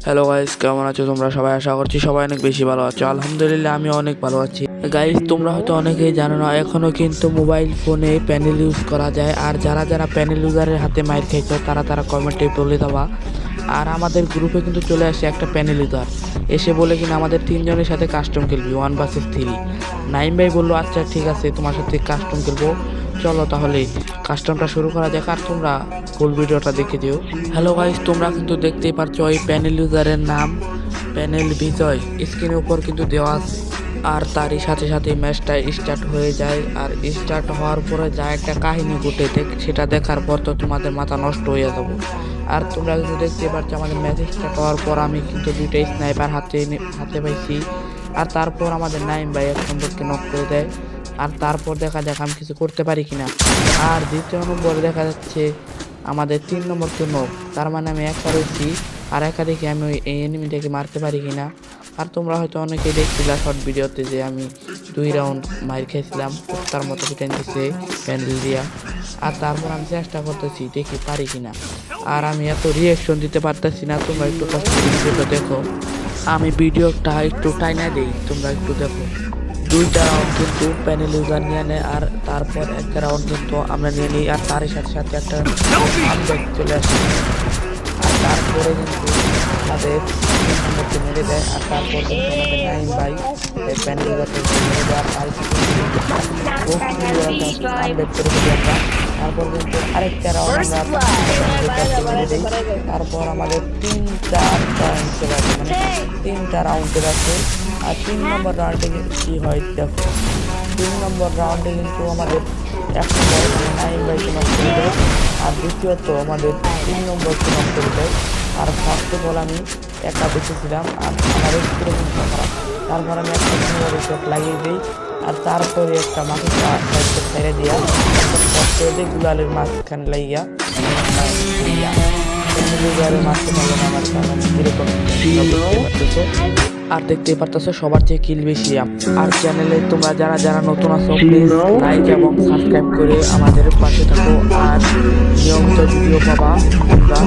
Hello guys, কেমন আছো তোমরা সবাই? আশা করছি সবাই অনেক বেশি ভালো আছো। আলহামদুলিল্লাহ আমি অনেক ভালো আছি। গাইস, তোমরা হয়তো অনেকেই জানো না, এখনো কিন্তু মোবাইল ফোনে প্যানেল ইউজ করা যায়। আর যারা যারা প্যানেল ইউজারের হাতে মাইর খাইছো তারা কমেন্টে বলে দেওয়া। আর আমাদের গ্রুপে কিন্তু চলে আসছে একটা প্যানেল ইউজার, এসে বলে কিনা আমাদের তিনজনের সাথে কাস্টম খেলবি 1 vs 3। নাইম ভাই বললো আচ্ছা ঠিক আছে, তোমার সাথে কাস্টম খেলবো, চলো তাহলে কাস্টমটা শুরু করা যাক। আর তোমরা ফুল ভিডিওটা দেখে দিও। হ্যালো গাইস, তোমরা কিন্তু দেখতেই পারছো এই প্যানেল ইউজারের নাম প্যানেল বিজয় স্ক্রিনের উপর কিন্তু দেওয়া আছে। আর তারই সাথে সাথে ম্যাচটা স্টার্ট হয়ে যায়। আর স্টার্ট হওয়ার পরে যা একটা কাহিনী ঘটে সেটা দেখার পর তো তোমাদের মাথা নষ্ট হয়ে যাবো। আর তোমরা কিন্তু দেখতে পাচ্ছ আমাদের ম্যাচ স্টার্ট হওয়ার পর আমি কিন্তু দুইটা স্নাইপার হাতে পাইছি। আর তারপর আমাদের নাইম ভাই এক নম্বরকে নক করে দেয়। আর তারপর দেখা যাক আমি কিছু করতে পারি কিনা। আর দ্বিতীয় নম্বরে দেখা যাচ্ছে আমাদের 3 নম্বরকে নক, তার মানে আমি একা রয়েছি। আর একা দেখি আমি ওই এনিমিটাকে মারতে পারি কিনা। আর তোমরা হয়তো অনেকেই দেখছিলাম শর্ট ভিডিওতে যে আমি 2 রাউন্ড মার খেয়েছিলাম, তার মতো পিটান দিচ্ছে প্যান্ডেল দিয়া। আর তারপর আমি চেষ্টা করতেছি দেখি পারি কিনা। আর আমি এত রিয়াকশন দিতে পারতেছি না, তোমরা একটু কষ্ট করে ভিডিওটা দেখো। আমি ভিডিওটা একটু টাইনা দিই, তোমরা একটু দেখো। 2টা রাউন্ড কিন্তু প্যানেল ইউজার নিয়ে নেয়, আর তারপর একটা রাউন্ড কিন্তু আমরা নিয়ে নিই। আর তারই সাথে সাথে একটা আমব্যাক চলে আসে। আর তারপরে কিন্তু আমাদের 3 নম্বরকে মেরে দেয়। আর তারপর কিন্তু আমাদের নাইম ভাই প্যানেল ইউজারকে মেরে দেয়। আর তার আমব্যাক করে দিই আমরা। তারপর কিন্তু আরেকটা রাউন্ড আমরা মেরে দিই। তারপর আমাদের 3-4টা হিসেবে আছে, মানে 3টা রাউন্ডের আছে। আর 3 নম্বর রাউন্ডে কি হয় দেখো। 3 নম্বর রাউন্ডে কিন্তু আমাদের 1 নম্বর নাইম ভাইকে নক করে দেয়। আর দ্বিতীয়ত আমাদের 3 নম্বরকে নক করে দেয়। আর ফার্স্ট অফ অল আমি একা বেঁচেছিলাম, আর আমার স্কুলে কিন্তু খারাপ। তারপর আমি একটা নম্বরের শট লাগিয়ে দিই। আর তারপরে একটা মাকে ছেড়ে দিয়া গুলালের মাঝখানে লাইয়া মারতে পারলো না আমার কারণ এরকম। আর দেখতেই পারতেছো সবার চেয়ে কিল বেশি। আর চ্যানেলে তোমরা যারা যারা নতুন আছো প্লিজ লাইক এবং সাবস্ক্রাইব করে আমাদের পাশে থাকো। আর নিয়মিত ভিডিও পাবা তোমরা।